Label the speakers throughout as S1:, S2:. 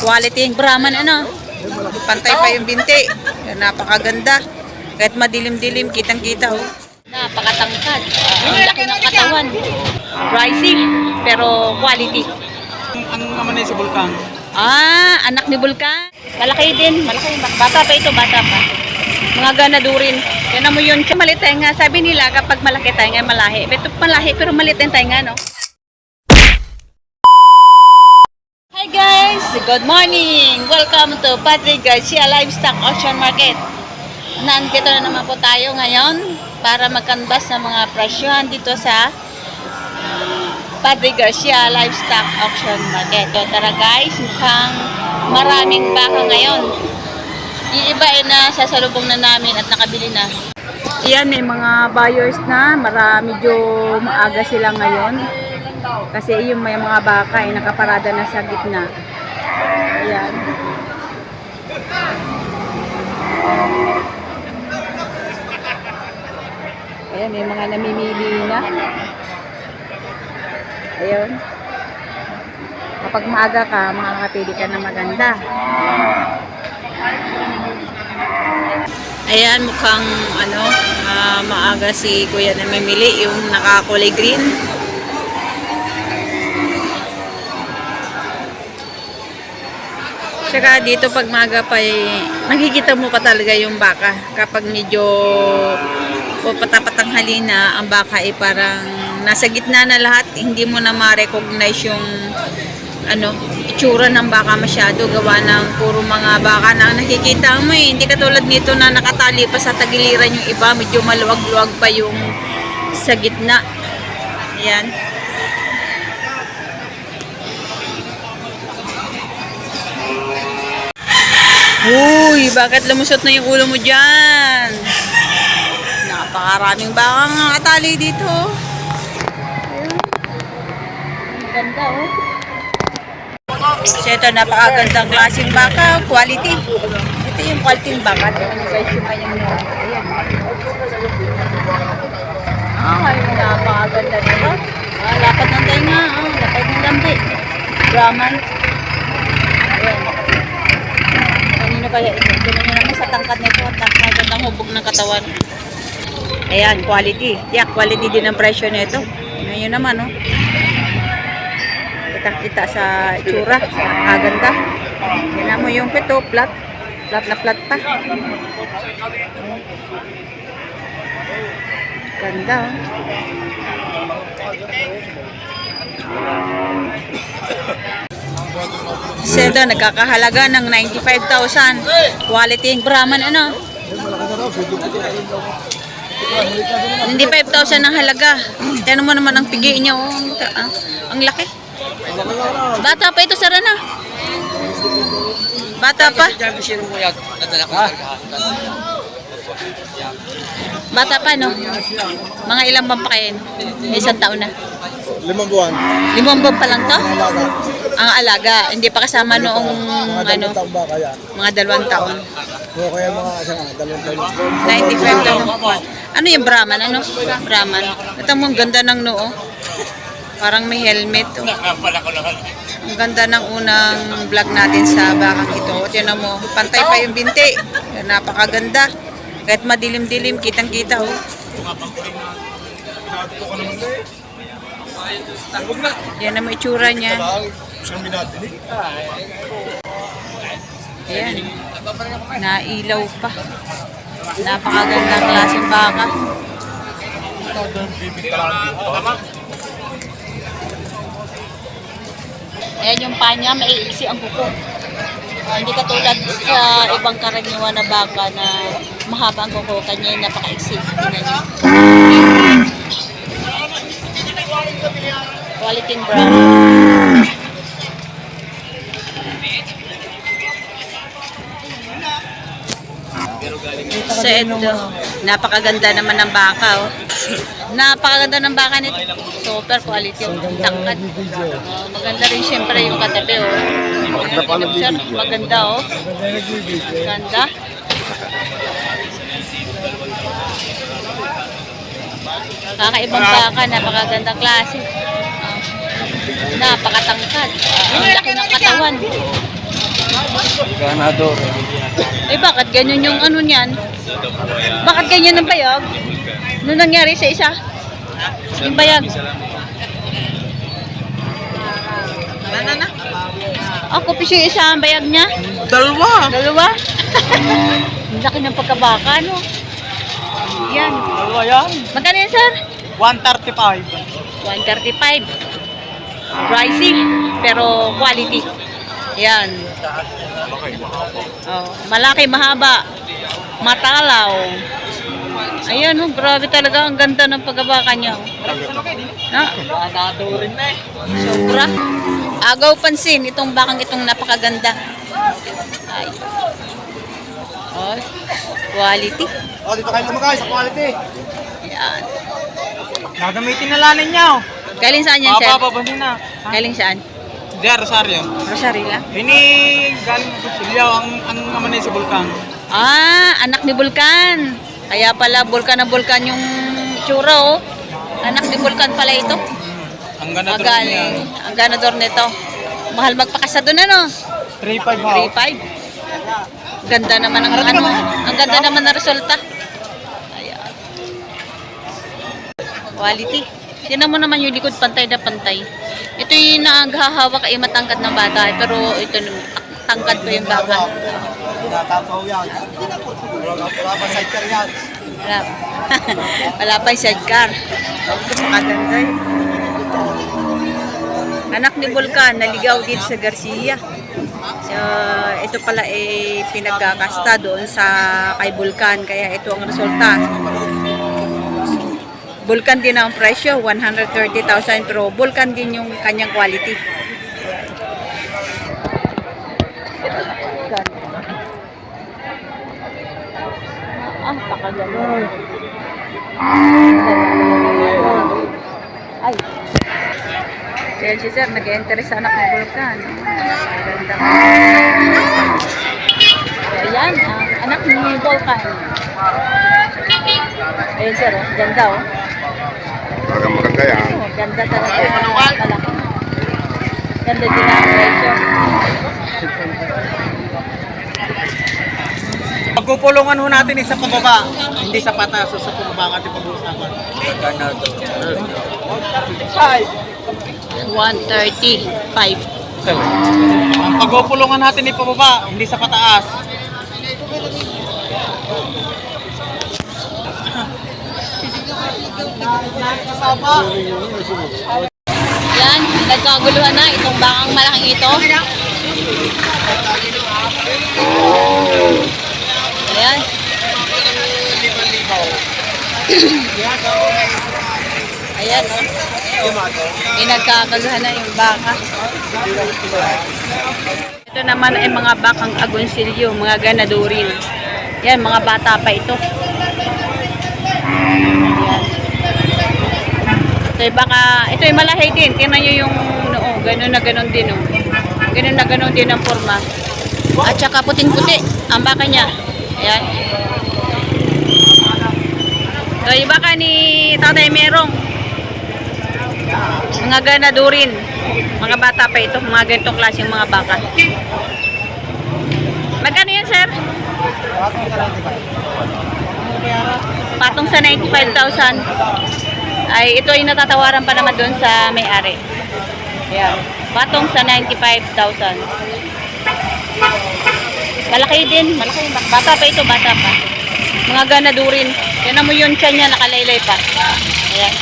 S1: Quality yung Brahman, ano? Pantay pa yung binti. Napakaganda. Kahit madilim-dilim, kitang-kita, oh. Napakatangkad. Ang laki ng katawan. Pricey, pero quality.
S2: Ano naman na si Bulkan?
S1: Anak ni Bulkan. Malaki din. Malaki. Bata pa ito, bata pa. Mga ganadurin. Yan mo yun. Maliit tayo nga. Sabi nila, kapag malaki tayo nga, malahi. Ito malahi, pero maliit tayo nga, no? Hi guys! Good morning! Welcome to Patrick Garcia Livestock Auction Market. Nandito na naman po tayo ngayon para magkanbas ng mga presyohan dito sa Patrick Garcia Livestock Auction Market. So, tara guys, mukhang maraming baka ngayon. Yung iba ay nasasalubong na namin at nakabili na. Iyan, may mga buyers na. Medyo maaga sila ngayon. Kasi yung may mga baka ay nakaparada na sa gitna. Ayan. Ayan, may mga namimili na. Ayan. Kapag maaga ka, makakapili ka na maganda. Ayan, mukhang maaga si kuya na mamili. Yung nakakulay green. Tsaka dito pag maaga pa nakikita mo pa talaga yung baka. Kapag medyo patapatang na, ang baka ay parang nasa gitna na lahat. Hindi mo na ma-recognize yung itsura ng baka masyado. Gawa ng puro mga baka na nakikita mo eh. Hindi katulad nito na nakatali pa sa tagiliran yung iba. Medyo maluwag-luwag pa yung sa gitna. Ayan. Uy, bakit lumusot na yung ulo mo dyan? Napakaraming bakang nakatali dito. Ayun. Ang ganda, oh. So, ito, napakagandang klaseng baka. Quality. Ito yung quality ng baka. Ano guys yung kanyang ayan. Ayun, napakaganda nito. Lapad ng tainga. Lapad ng lambi. Brahman. Ayan. Kaya ito, gano'n nyo naman sa tangkad nito at magandang hubog ng katawan. Ayan, quality. Yeah, quality din ang presyo nito. Ngayon naman, oh. Kitang-kita sa itsura. Nakaganda. Yan mo yung pito, flat. Flat na flat pa. Ganda, oh. Sedo, nagkakahalaga ng 95,000. Quality yung Brahman, ano? Hindi 5,000 ang halaga. Tiyan mo naman ang pigi niya, oh. Ang laki. Bata pa ito, Sarana. Bata pa. Bata pa, no? Mga ilang buwan pa kayo? Isang taon na.
S2: 5 buwan.
S1: 5 buwan pa lang to? Ang alaga. Hindi pa kasama noong mga 2 taon.
S2: O kaya mga 2 taon.
S1: 95 taon. Ano yung Brahman? Ano? Brahman. Ito mo, ang ganda ng noo. Parang may helmet. Oh. Ang ganda ng unang vlog natin sa bakang ito. Tiyan mo, pantay pa yung binti. Napakaganda. Kahit madilim-dilim, kitang-kita. Oh. Yan ang itsura niya. Ayan. Nailaw pa. Napakagandang klaseng baka. Ayan yung panya, maiiksi ang kuko. Hindi katulad sa ibang karaniwan na baka na mahaba ang kuko. Kanya yung napaka-iksi. Quality brown. So ito, napakaganda naman ng baka, oh. Napakaganda ng baka nito. Super quality, oh. Tangkad. Maganda rin siyempre yung katabi, oh. Maganda, oh. Maganda. Kakaibang baka, napakagandang klase. Napakatangkad. Ang laki ng katawan.
S2: Ganador.
S1: Eh, bakit ganyan yung ano niyan? Bakit ganyan ang bayag? Ano nangyari sa isa? Yung bayag.
S2: Na.
S1: Ako, piso yung isa ang bayag niya.
S2: Dalawa.
S1: Dalawa? Ang laki ng pagkabaka, no? Yan.
S2: Dalawa yan.
S1: Magkano yan, sir?
S2: 135.
S1: 135. Pricey, pero quality. Yan. Oh, malaki, mahaba. Matalaw. Ayan, oh, grabe talaga. Ang ganda ng pagkabaka niya. Na,
S2: Ganador rin na eh.
S1: sobra. Agaw pansin, itong bakang itong napakaganda. Ay. Oh, quality.
S2: Oh, dito kayo kumakain sa quality.
S1: Yan.
S2: Gagamitin na lanin niyo.
S1: Galing saan yan, sir?
S2: Papababahin na.
S1: Galing saan?
S2: Diyan, Rosario.
S1: Rosario lang?
S2: Ini galing sa Silyaw, ang naman ay sa Bulkan.
S1: Ah, anak ni Bulkan. Kaya pala Bulkan na Bulkan yung tsura, oh. Anak ni Bulkan pala ito.
S2: Ang ganador niya.
S1: Magaling. Ang ganador nito. Mahal magpakasa doon, ano?
S2: 3.5 ho.
S1: 3.5. Ganda naman ang ano. Ang ganda naman na resulta. Ayan. Quality. Tingnan mo naman yung likod, pantay na pantay. Ito yung naghahawak ay matangkad ng bata. Pero ito, tangkad pa yung baka.
S2: Natataw yan. Wala pa sidecar yan.
S1: Wala. Wala pa yung sidecar. Maganda eh. Anak ni Bulkan, naligaw din sa Garcia. So, ito pala ay pinagkakasta doon sa kay Bulkan. Kaya ito ang resulta. Bulkan din ang presyo, 130,000. Pero Bulkan din yung kanyang quality. Ah, pakaganda. Ay. Ayan si sir, nag-enter sa anak ng Bulkan. Ganda. Ayan, ang anak ni Bulkan. Ayan sir, oh. Ganda oh.
S3: Maganda yan.
S1: Oh, ganda talaga. Malaki. Ganda din ang presyo.
S2: Pagpupulungan ho natin sa pababa, hindi sa pataas o sa pababa ang ating pag-uusapan. Ganador.
S1: 135.
S2: Ang pagpupulungan natin ay pababa, hindi sa pataas.
S1: Yan, nagkaguluhan na itong bakang malaking ito. Ayan. Ayan. May nagkakaguluhan na yung baka. Ito naman ay mga bakang agonsilyo, mga ganadorin. Yan, mga bata pa ito. Ayan. Ito baka, ito ay malahay din. Tingnan nyo yung noo, ganun na ganun din. Oh. Ganun na ganun din ang forma. At saka puting-puti ang baka niya. Ayan. Ito yung baka ni Tatay Merong. Mga ganadorin. Mga bata pa ito. Mga ganitong klaseng mga baka. Magkano yan, sir? Patong sa 95,000. Ay, ito ay natatawaran pa naman doon sa may-ari. Ayan. Patong sa 95,000. Malaki din. Malaki. Bata pa ito. Bata pa. Mga ganadurin. Yan mo yun siya niya. Nakalaylay pa. Ayan.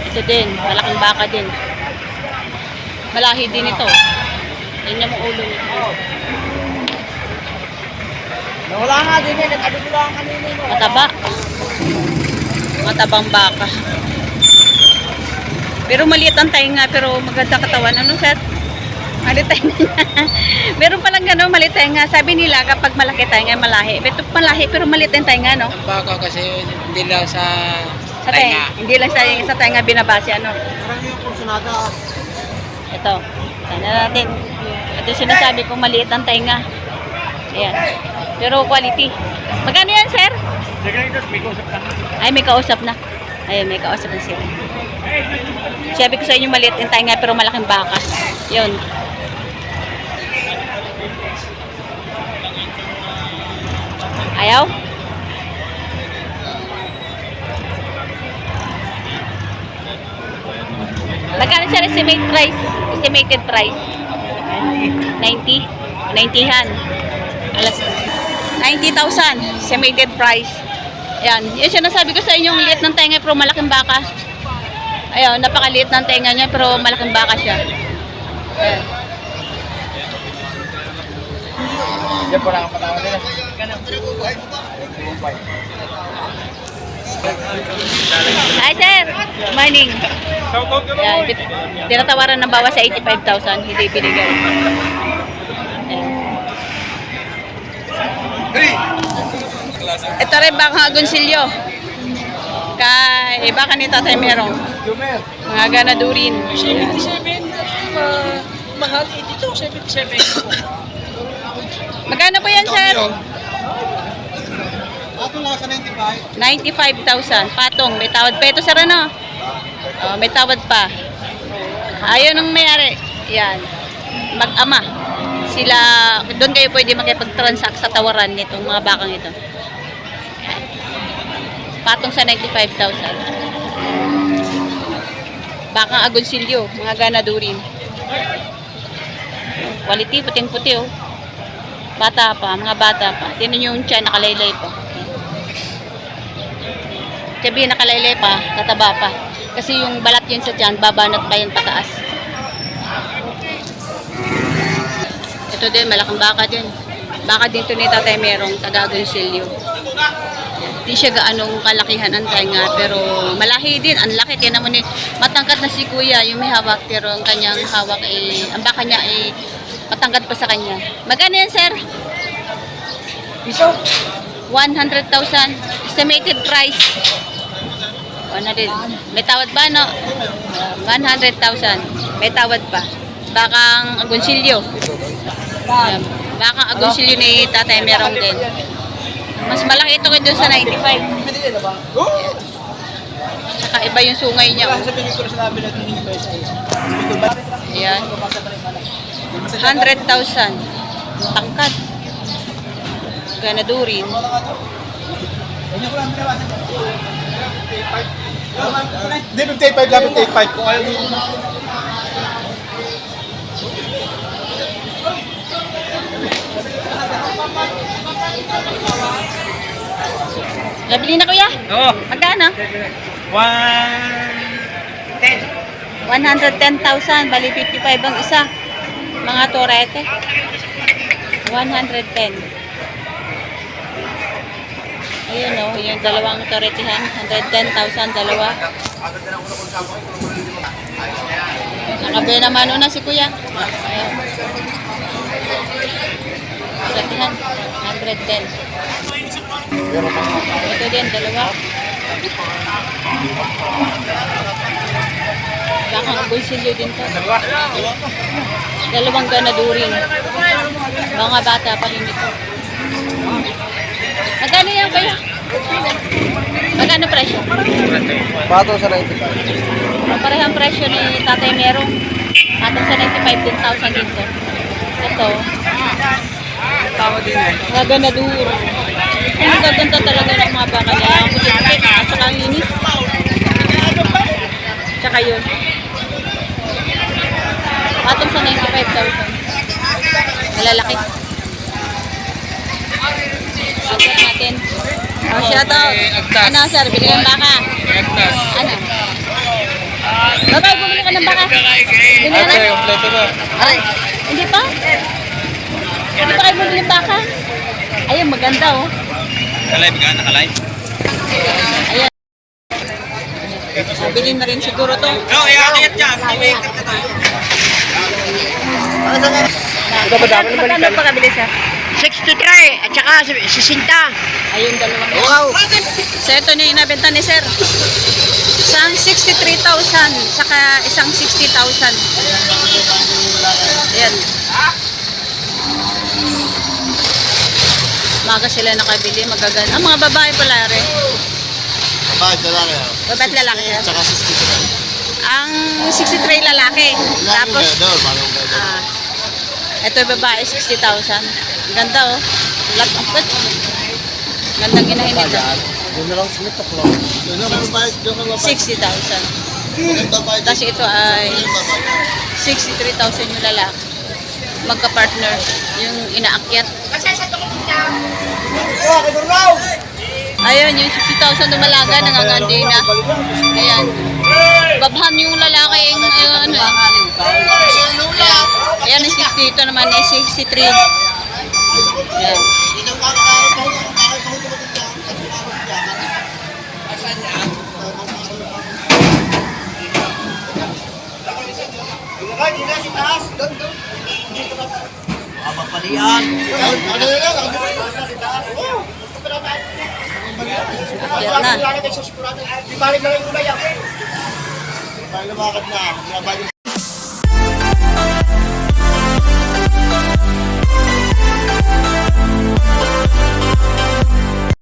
S1: Ito din. Malaking baka din. Malahi din ito. Yan yung ulo nito.
S2: Wala nga din yan, nag-abot lang kanina.
S1: Mataba. Matabang baka. Pero maliit ang tainga, pero maganda katawan. Ano, sir? Maliit tainga niya. Meron palang gano'n, maliit tainga. Sabi nila, kapag malaki tainga, malahi. Ito malahi, pero maliit ang tainga, no?
S2: Baka kasi hindi lang sa
S1: Sa tainga. Hindi lang sa tainga binabase, ano?
S2: Marami yung kursunada.
S1: Ito. Tignan natin. Ito sinasabi kong maliit ang tainga. Ayan. Pero quality. Magkano yan, sir? Ay, may kausap na. Ayun, may kausap na sila. Sabi ko sa inyo maliit yung tainga pero malaking baka. Yun. Ayaw? Magkano siya estimated price? 90? 90-han. Alas 90,000 estimated price. Ayan. Yung sinasabi ko sa inyo, yung liit ng tenga pero malaking baka. Ayun, napakaliit ng tenga niya pero malaking baka siya. Ayan.
S2: Diyan po lang ang patawad nila.
S1: Hi sir! Morning! Ayan, tinatawaran ng bawas sa 85,000, hindi binigay. Ayan. Ito rin baka agonsilyo. Kay baka ni Tatay Merong. Mga ganadurin.
S4: 77, mahal dito, 77.
S1: Magkano po yan sir?
S2: Ato lang sa 95.
S1: 95,000. Patong. May tawad pa ito sir ano? Oh, may tawad pa. Ayun ang mayari. Yan. Mag-ama. Sila, doon kayo pwede makipag-transact sa tawaran nitong mga bakang ito. Yan. Patong sa 95,000. Bakang agonsilyo. Mga ganadurin. Quality. Puting-puti oh. Bata pa. Mga bata pa. Tinan yung tiyan. Nakalaylay pa. Sabihin nakalaylay pa. Tataba pa. Kasi yung balat yun sa tiyan. Babanat pa yan pataas. Ito din. Malaking baka din. Baka dito ni Tatay Merong. Taga-agonsilyo. Di siya gaanong kalakihan ang tenga. Pero malahi din. Ang laki. Kaya naman matangkad na si kuya. Yung may hawak. Pero ang kanyang hawak ang baka niya matangkad pa sa kanya. Magkano yan sir?
S2: Piso?
S1: 100,000 estimated price. 100. May tawad ba no? 100,000. May tawad pa. Bakang agonsilyo. Bakang agonsilyo ni Tatay Merong din. Mas malaki ito kaya doon sa 95. Saka iba yung sungay niya.
S2: Sabihin ko sa labi natin yung price.
S1: Ayan. 100,000. Tangkad. Ganadurin.
S2: Hindi, 55 lang, 55.
S1: Nabili na kuya?
S2: Oo.
S1: Magkano?
S2: 110.
S1: 110,000. Bali 55 ang isa. Mga torete. 110. Ayun o, yung dalawang toretehan. 110,000 dalawa. Nakabili naman una si kuya. Ayun. Toretehan. 110. Ito din, dalawa. Baka ang bulsilyo din to. Dalawang ganadurin. Mga bata pa rin ito. Magkano yan kaya? Magkano presyo?
S2: Pato sa 95.
S1: Parehang presyo ni Tatay Merong. Atong sa 95,000 dito. Ito.
S2: Tama din eh.
S1: Mga ganadur. Ang gaganda talaga ng mga baka niya. Ang puti-puti at saka ang linis. Tsaka yun. Atong sa 95,000. Malalaki. Agad natin. Oh, shout out. Ano sir, bili ng baka. Ano? Babay, bumili ka ng baka. Bili na.
S2: kompleto na.
S1: Ay, hindi pa? Hindi pa kayo bumili ng baka? Ayun, maganda oh.
S2: Nakalive ka? Nakalive?
S1: Ayan. Bili na rin siguro to.
S2: Oo, iakayat dyan. I-make-up na tayo.
S1: Magkano pa kabili sir?
S4: 63 at saka 60.
S1: Ayun, dalawang yan.
S4: Wow.
S1: So ito na yung nabenta ni sir. Isang 63,000, saka isang 60,000. Ayan. Maga sila nakabili, magaganda. Ang mga babae pala rin.
S3: Bakit lalaki?
S1: Babae at lalaki.
S3: Tsaka 60.
S1: Ang 63 lalaki. Tapos, ito babae, 60,000. Ganda oh. Lap ang put. Gandang inahin nito. 60,000. Tapos ito ay 63,000 yung lalaki. Magka-partner. Yung inaakyat. Ayun, yung 60,000 dumalaga, nangangandi na. Ayan. Babham yung lalaki, yung ano. Ayan, yung 60. Ito naman ay 63. Ayan. Ayan na.